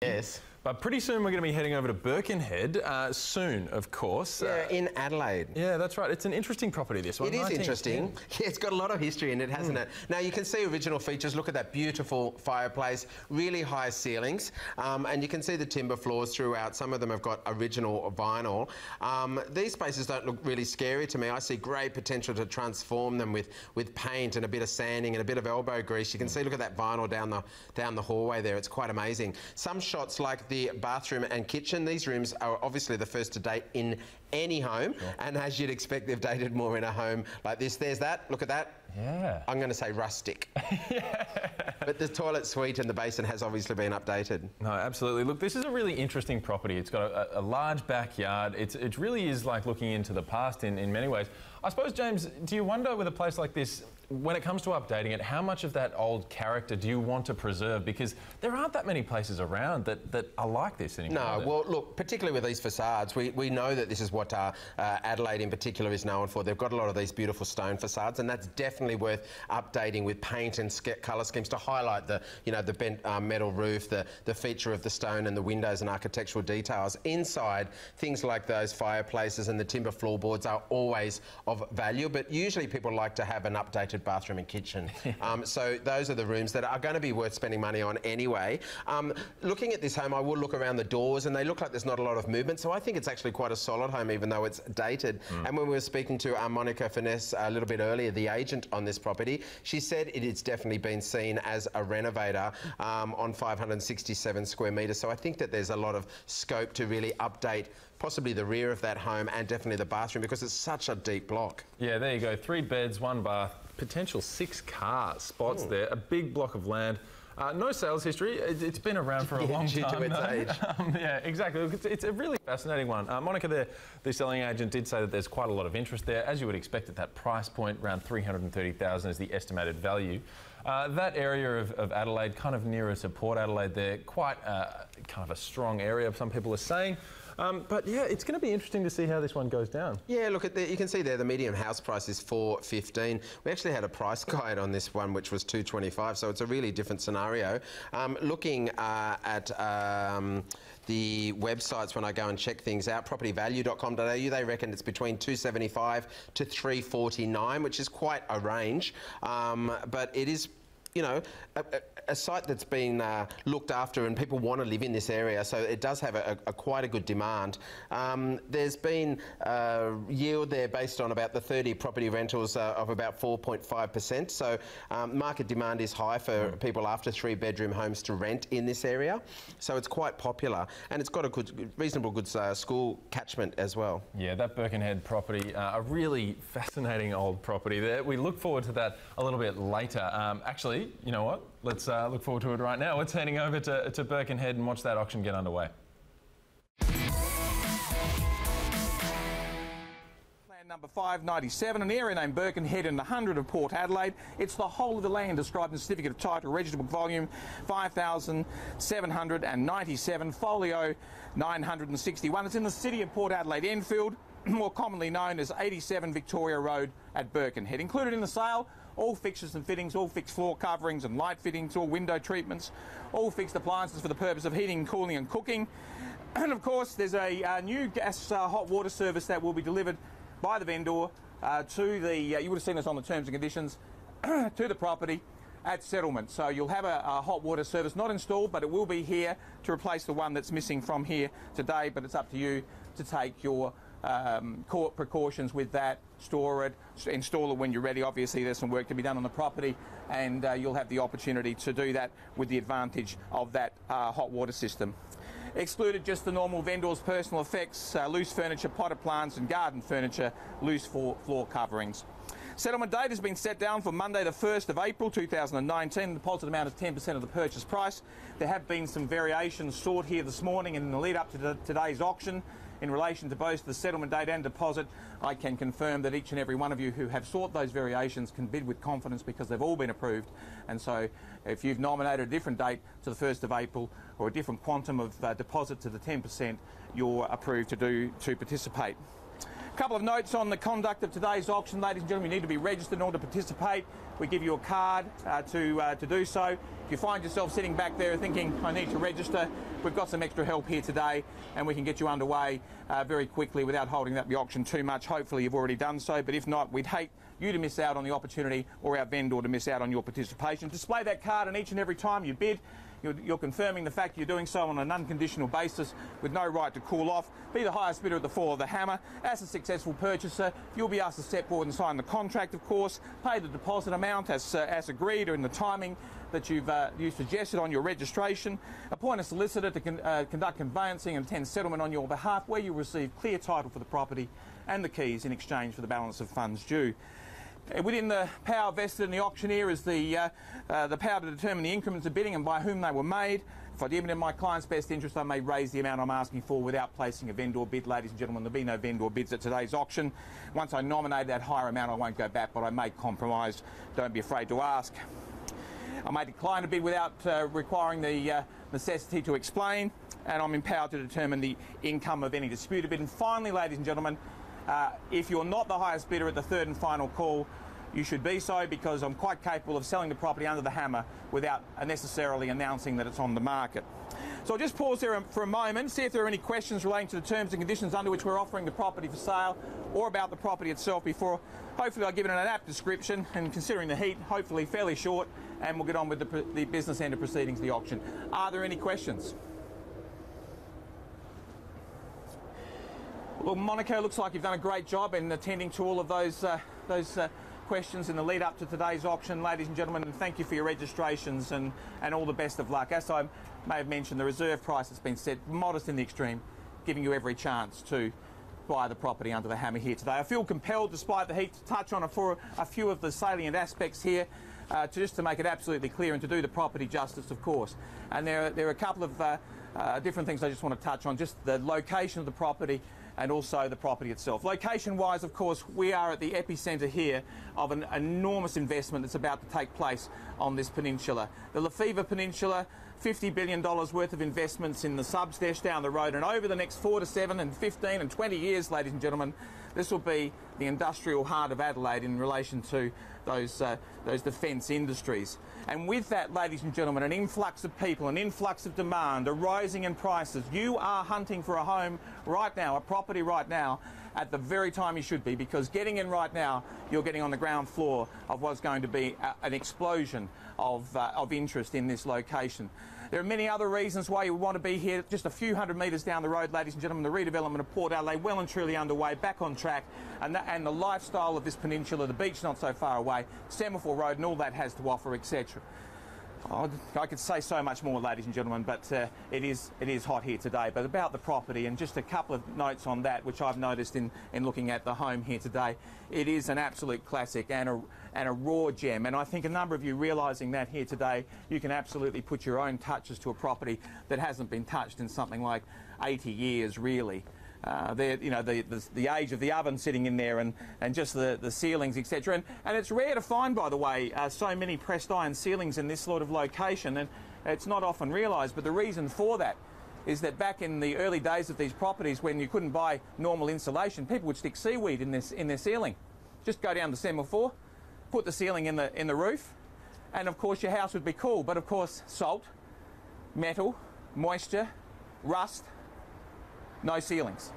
Yes. But pretty soon we're going to be heading over to Birkenhead, soon, of course. Yeah, in Adelaide. Yeah, that's right. It's an interesting property, this one. It is interesting. Yeah, it's got a lot of history in it, hasn't it? Now, you can see original features. Look at that beautiful fireplace, really high ceilings, and you can see the timber floors throughout. Some of them have got original vinyl. These spaces don't look really scary to me. I see great potential to transform them with paint and a bit of sanding and a bit of elbow grease. You can see, look at that vinyl down the hallway there. It's quite amazing. Some shots like the bathroom and kitchen. These rooms are obviously the first to date in any home, and as you'd expect, they've dated more in a home like this. There's that. Look at that. Yeah. I'm going to say rustic. But the toilet suite and the basin has obviously been updated. No, absolutely. Look, this is a really interesting property. It's got a large backyard. It really is like looking into the past in many ways. I suppose, James, do you wonder with a place like this, when it comes to updating it, how much of that old character do you want to preserve? Because there aren't that many places around that are like this anymore. No, well, look, particularly with these facades, we know that this is what Adelaide in particular is known for. They've got a lot of these beautiful stone facades, and that's definitely worth updating with paint and colour schemes to highlight the bent metal roof, the feature of the stone and the windows and architectural details. Inside, things like those fireplaces and the timber floorboards are always of value, but usually people like to have an updated bathroom and kitchen. So those are the rooms that are going to be worth spending money on anyway. Looking at this home, I will look around the doors and they look like there's not a lot of movement, so I think it's actually quite a solid home even though it's dated. And when we were speaking to Monica Finesse a little bit earlier, the agent on this property, she said it has definitely been seen as a renovator on 567 square metres, so I think that there's a lot of scope to really update possibly the rear of that home and definitely the bathroom because it's such a deep block. Yeah, there you go. 3 beds, 1 bath, potential 6 car spots there, a big block of land. No sales history. It's been around for a long time. Due to its age. Yeah, exactly. It's a really fascinating one. Monica, the selling agent, did say that there's quite a lot of interest there, as you would expect at that price point. Around $330,000 is the estimated value. That area of Adelaide, kind of nearer to Port Adelaide there, quite kind of a strong area, some people are saying. But yeah, it's going to be interesting to see how this one goes down. Yeah, look, you can see there the median house price is $415. We actually had a price guide on this one which was $225, so it's a really different scenario. Looking at the websites when I go and check things out, propertyvalue.com.au, they reckon it's between $275 to $349, which is quite a range. But it is, you know, a site that's been looked after and people want to live in this area, so it does have quite a good demand. There's been yield there based on about the 30 property rentals of about 4.5%, so market demand is high for people after 3-bedroom homes to rent in this area, so it's quite popular and it's got a reasonable good school catchment as well. Yeah, that Birkenhead property, a really fascinating old property there. We look forward to that a little bit later. Actually, you know what? Let's look forward to it right now. Let's heading over to Birkenhead and watch that auction get underway. Plan number 597, an area named Birkenhead in the 100 of Port Adelaide. It's the whole of the land described in Certificate of Title, Register Book Volume 5,797, Folio 961. It's in the city of Port Adelaide, Enfield, more commonly known as 87 Victoria Road at Birkenhead. Included in the sale, all fixtures and fittings, all fixed floor coverings and light fittings, all window treatments, all fixed appliances for the purpose of heating, cooling and cooking. And of course there's a new gas hot water service that will be delivered by the vendor to the, you would have seen this on the terms and conditions, to the property at settlement. So you'll have a hot water service not installed, but it will be here to replace the one that's missing from here today, but it's up to you to take your precautions with that, store it, install it when you're ready. Obviously there's some work to be done on the property and you'll have the opportunity to do that with the advantage of that hot water system. Excluded just the normal vendor's personal effects, loose furniture, potted plants and garden furniture, loose floor coverings. Settlement date has been set down for Monday the 1st of April 2019. The deposit amount is 10% of the purchase price. There have been some variations sought here this morning in the lead up to today's auction. In relation to both the settlement date and deposit, I can confirm that each and every one of you who have sought those variations can bid with confidence because they've all been approved. And so if you've nominated a different date to the 1st of April or a different quantum of deposit to the 10%, you're approved to participate. A couple of notes on the conduct of today's auction. Ladies and gentlemen, you need to be registered in order to participate. We give you a card to do so. If you find yourself sitting back there thinking, I need to register, we've got some extra help here today and we can get you underway very quickly without holding up the auction too much. Hopefully you've already done so, but if not, we'd hate you to miss out on the opportunity or our vendor to miss out on your participation. Display that card, and each and every time you bid, you're confirming the fact you're doing so on an unconditional basis with no right to call off. Be the highest bidder at the fall of the hammer. As a successful purchaser, you'll be asked to step forward and sign the contract, of course, pay the deposit amount as agreed or in the timing that you suggested on your registration, appoint a solicitor to conduct conveyancing and attend settlement on your behalf, where you receive clear title for the property and the keys in exchange for the balance of funds due. Within the power vested in the auctioneer is the power to determine the increments of bidding and by whom they were made. If I deem it in my client's best interest, I may raise the amount I'm asking for without placing a vendor bid. Ladies and gentlemen, there'll be no vendor bids at today's auction. Once I nominate that higher amount, I won't go back, but I may compromise. Don't be afraid to ask. I may decline a bid without requiring the necessity to explain, and I'm empowered to determine the income of any disputed bid. And finally, ladies and gentlemen, if you're not the highest bidder at the third and final call, you should be so, because I'm quite capable of selling the property under the hammer without necessarily announcing that it's on the market. So I'll just pause there for a moment, see if there are any questions relating to the terms and conditions under which we're offering the property for sale, or about the property itself before hopefully I'll give it an apt description, and considering the heat, hopefully fairly short, and we'll get on with the business end of proceedings of the auction. Are there any questions? Well, Monica, looks like you've done a great job in attending to all of those questions in the lead up to today's auction, ladies and gentlemen, and thank you for your registrations and all the best of luck. As I may have mentioned, the reserve price has been set modest in the extreme, giving you every chance to buy the property under the hammer here today. I feel compelled, despite the heat, to touch on a few of the salient aspects here, just to make it absolutely clear and to do the property justice, of course. And there are a couple of different things I just want to touch on, just the location of the property and also the property itself. Location-wise, of course, we are at the epicentre here of an enormous investment that's about to take place on this peninsula. The Lefevre Peninsula, $50 billion worth of investments in the subs there down the road, and over the next 4 to 7 and 15 and 20 years, ladies and gentlemen, this will be the industrial heart of Adelaide in relation to those defence industries. And with that, ladies and gentlemen, an influx of people, an influx of demand, a rising in prices. You are hunting for a home right now, a property right now, at the very time you should be, because getting in right now, you're getting on the ground floor of what's going to be an explosion of interest in this location. There are many other reasons why you would want to be here. Just a few hundred metres down the road, ladies and gentlemen, the redevelopment of Port Adelaide well and truly underway, back on track, and the lifestyle of this peninsula, the beach not so far away, Semaphore Road and all that has to offer, etc. Oh, I could say so much more, ladies and gentlemen, but it is hot here today. But about the property, and just a couple of notes on that, which I've noticed in looking at the home here today, it is an absolute classic and a raw gem. And I think a number of you realising that here today, you can absolutely put your own touches to a property that hasn't been touched in something like 80 years, really. The age of the oven sitting in there, and just the ceilings, etc. And it's rare to find, by the way, so many pressed iron ceilings in this sort of location, and it's not often realised, but the reason for that is that back in the early days of these properties, when you couldn't buy normal insulation, people would stick seaweed in their ceiling. Just go down to Semaphore, put the ceiling in the roof, and of course your house would be cool. But of course, salt, metal, moisture, rust, no ceilings.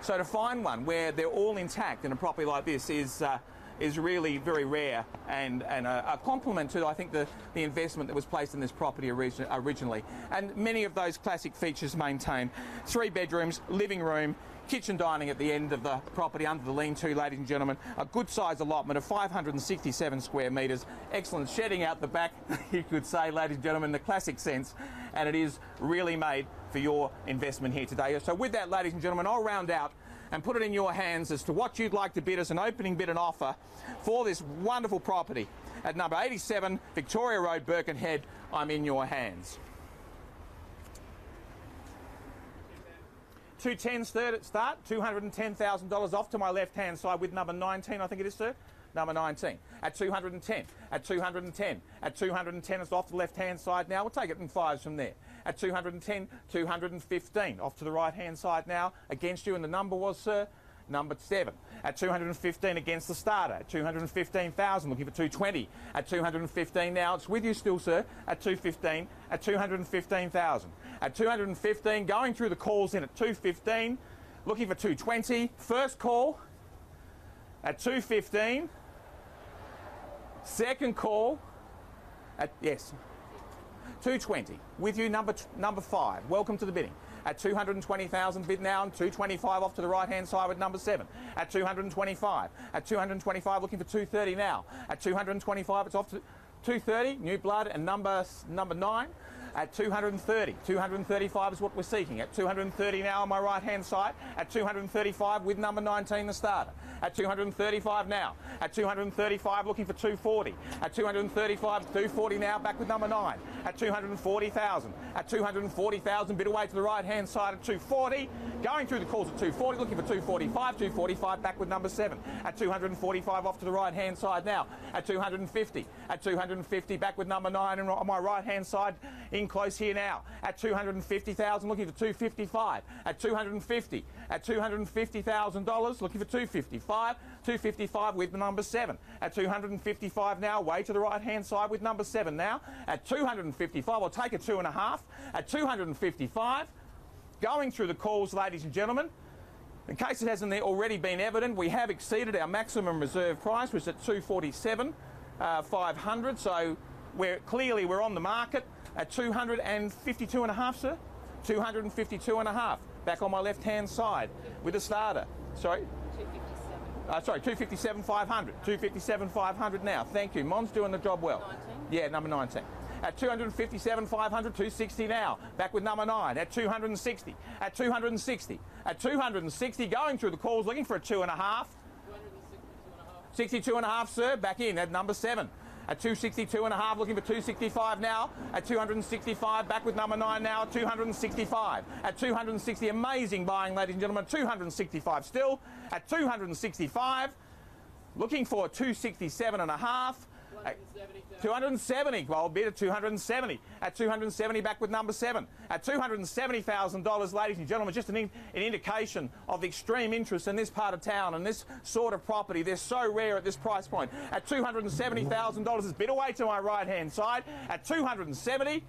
So to find one where they're all intact in a property like this is really very rare, and a compliment to, I think, the investment that was placed in this property originally. And many of those classic features maintained. 3 bedrooms, living room, kitchen dining at the end of the property under the lean-to, ladies and gentlemen. A good size allotment of 567 square metres. Excellent shedding out the back, you could say, ladies and gentlemen, in the classic sense. And it is really made for your investment here today. So with that, ladies and gentlemen, I'll round out and put it in your hands as to what you'd like to bid as an opening bid and offer for this wonderful property at number 87 Victoria Road, Birkenhead. I'm in your hands. 210 start, $210,000 off to my left-hand side with number 19, I think it is, sir. Number 19 at 210, at 210, at 210. It's off the left-hand side now. We'll take it in 5s from there. At 210, 215. Off to the right-hand side now against you, and the number was, sir, number 7. At 215 against the starter. At 215,000, looking for 220. At 215 now, it's with you still, sir. At 215. At 215,000. At 215, going through the calls in at 215, looking for 220. First call at 215. Second call at, yes, 220. With you, number 5. Welcome to the bidding. At 220,000 bid now, and 225 off to the right-hand side with number 7. At 225. At 225, looking for 230 now. At 225, it's off to 230, New Blood, and number 9. At 230. 235 is what we're seeking. At 230 now on my right-hand side. At 235 with number 19, the starter. At 235 now. At 235 looking for 240. At 235, 240 now, back with number 9. At 240,000. At 240,000, bit away to the right-hand side at 240. Going through the calls at 240, looking for 245. 245 back with number 7. At 245 off to the right-hand side now. At 250. At 250 back with number 9 and on my right-hand side in close here now. At 250,000 looking for 255. At 250. At $250,000 looking for 255. 255 with the number 7. At 255 now, way to the right-hand side with number 7 now. At 255, I'll take a 2.5. At 255, going through the calls, ladies and gentlemen. In case it hasn't already been evident, we have exceeded our maximum reserve price, which is at 247,500. So we're on the market at 252.5, sir. 252.5. Back on my left-hand side with the starter. Sorry. 257,500. 257,500 now. Thank you. Mon's doing the job well. 19? Yeah, number 19. At 257,500, 260 now. Back with number 9 at 260. At 260. At 260, going through the calls, looking for a 2.5. 62.5, sir. Back in at number 7. At 262.5, looking for 265 now. At 265, back with number 9 now. 265. At 260, amazing buying, ladies and gentlemen. 265 still. At 265, looking for 267.5. 270. Well, bid at 270. At 270, back with number 7. At $270,000, ladies and gentlemen, just an indication of the extreme interest in this part of town and this sort of property. They're so rare at this price point. At $270,000 is bid away to my right-hand side. At 270.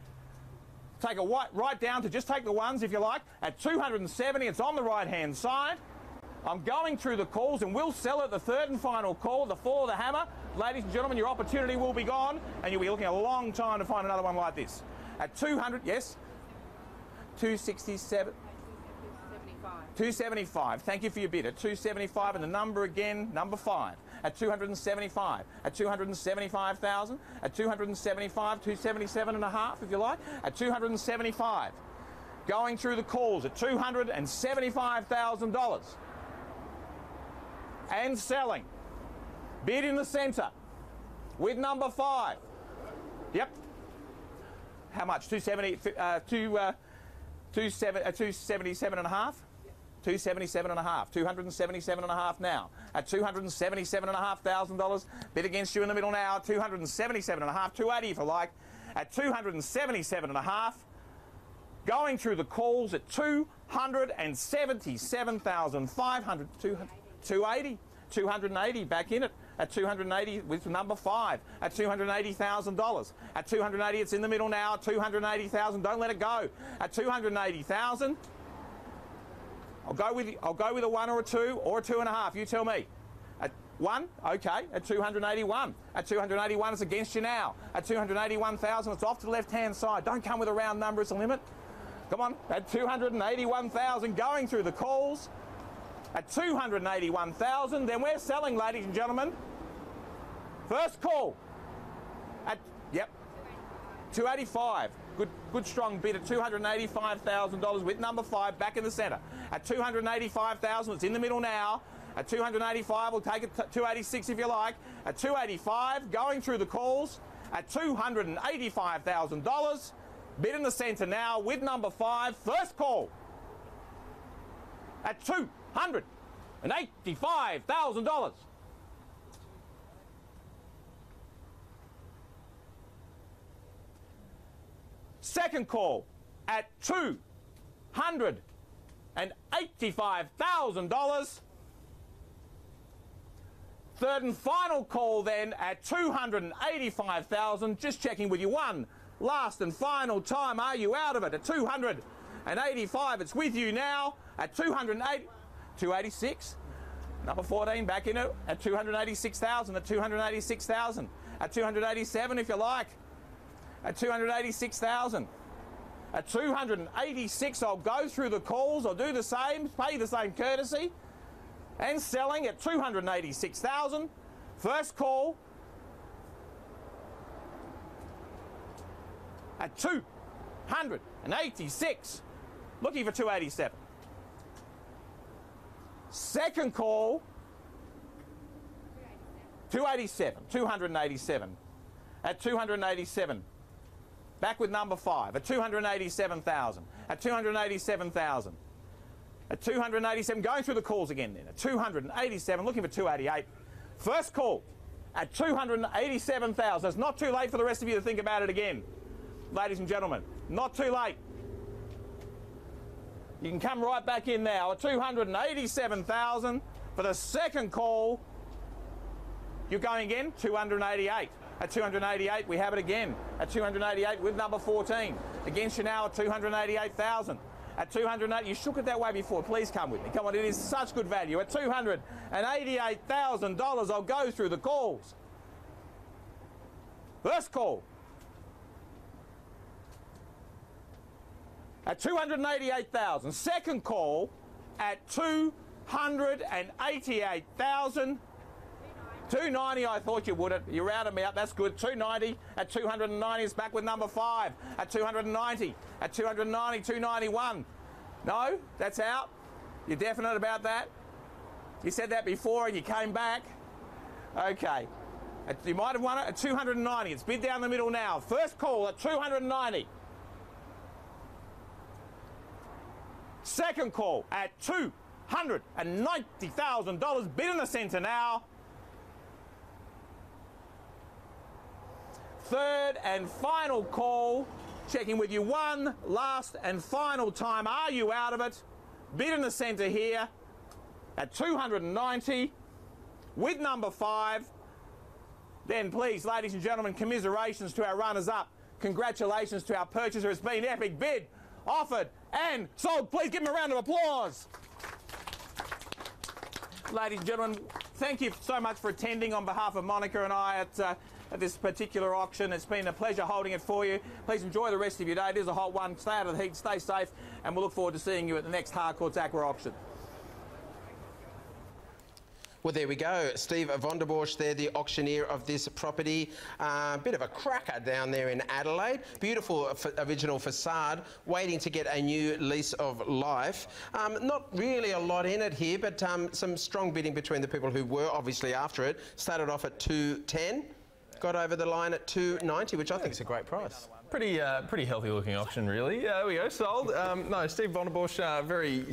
Take a right down to just take the ones if you like. At 270, it's on the right-hand side. I'm going through the calls and we'll sell it the third and final call, the fall of the hammer. Ladies and gentlemen, your opportunity will be gone and you'll be looking a long time to find another one like this. At 200, yes? 267. 275. Thank you for your bid. At 275 and the number again, number 5. At 275. At 275,000. At 275, 277.5 if you like. At 275. Going through the calls at $275,000. And selling. Bid in the centre with number 5. Yep. How much? 277.5? 277.5. 277.5 now. At $277,500. Bid against you in the middle now. 277.5. 280 if you like. At 277.5. Going through the calls at 277,500. 280. 280 back in it. At 280 with number 5. At $280,000. At 280, it's in the middle now. 280,000. Don't let it go. At 280,000. I'll go with a 1 or a 2 or a 2.5. You tell me. At 1, okay. At 281. At 281, it's against you now. At 281,000, it's off to the left-hand side. Don't come with a round number. It's a limit. Come on. At 281,000, going through the calls. At 281,000, then we're selling, ladies and gentlemen. First call. At, yep, 285. Good strong bid at $285,000 with number 5 back in the centre. At 285,000, it's in the middle now. At 285, we'll take it 286 if you like. At 285, going through the calls. At $285,000, bid in the centre now with number 5. First call. At $285,000. Second call at $285,000. Third and final call then at $285,000. Just checking with you one last and final time. Are you out of it? At $285, it's with you now at $286. Number 14 back in it at $286,000, at $286,000, at $287 if you like, at $286,000. At $286, I'll go through the calls, I'll do the same, pay the same courtesy, and selling at $286,000. First call at $286, looking for $287. Second call, $287, at $287. Back with number 5 at $287,000, at $287,000, at $287, going through the calls again then, at $287, looking for $288. First call at $287,000. It's not too late for the rest of you to think about it again. Ladies and gentlemen, not too late. You can come right back in now at $287,000 for the second call. You're going again, $288. At $288, we have it again. At $288 with number 14. Against you now at $288,000. At $208, you shook it that way before. Please come with me. Come on, it is such good value. At $288,000, I'll go through the calls. First call. At $288,000. Second call at $288,000. $290, I thought you wouldn't. You routed me up. That's good. $290 at $290 is back with number 5 at $290. At $290, $291. No, that's out. You're definite about that? You said that before and you came back. Okay. You might have won it at $290. It's bid down the middle now. First call at $290. Second call at $290,000. Bid in the centre now. Third and final call, checking with you one last and final time. Are you out of it? Bid in the centre here at $290 with number 5. Then please, ladies and gentlemen, commiserations to our runners-up. Congratulations to our purchaser. It's been epic. Bid, offered and sold. Please give him a round of applause. Ladies and gentlemen, thank you so much for attending on behalf of Monica and I at this particular auction. It's been a pleasure holding it for you. Please enjoy the rest of your day. It is a hot one. Stay out of the heat, stay safe, and we'll look forward to seeing you at the next Harcourt's Aqua auction. Well, there we go. Steve von der Borsch there, the auctioneer of this property. Bit of a cracker down there in Adelaide. Beautiful original facade, waiting to get a new lease of life. Not really a lot in it here, but some strong bidding between the people who were obviously after it. Started off at $210, got over the line at $290, which I think is a great price. Pretty healthy looking auction, really. There we go, sold. No, Steve von der Borsch, very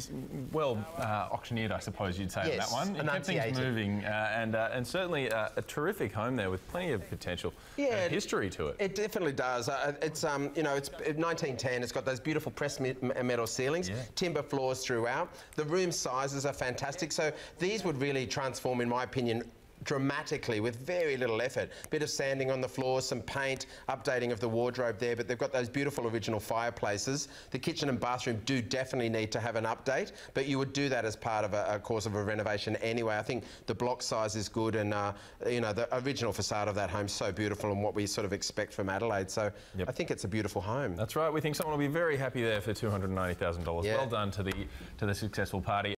well auctioneered, I suppose you'd say, yes, on that one. He kept things moving, and certainly a terrific home there with plenty of potential and history to it. It definitely does. It's you know, it's 1910. It's got those beautiful pressed metal ceilings, timber floors throughout. The room sizes are fantastic. So these would really transform, in my opinion, dramatically with very little effort. Bit of sanding on the floors, some paint, updating of the wardrobe there, but they've got those beautiful original fireplaces. The kitchen and bathroom do definitely need to have an update, but you would do that as part of a course of a renovation anyway. I think the block size is good, and you know, the original facade of that home's so beautiful and what we sort of expect from Adelaide. So I think it's a beautiful home. That's right. We think someone will be very happy there for $290,000. Well done to the successful party.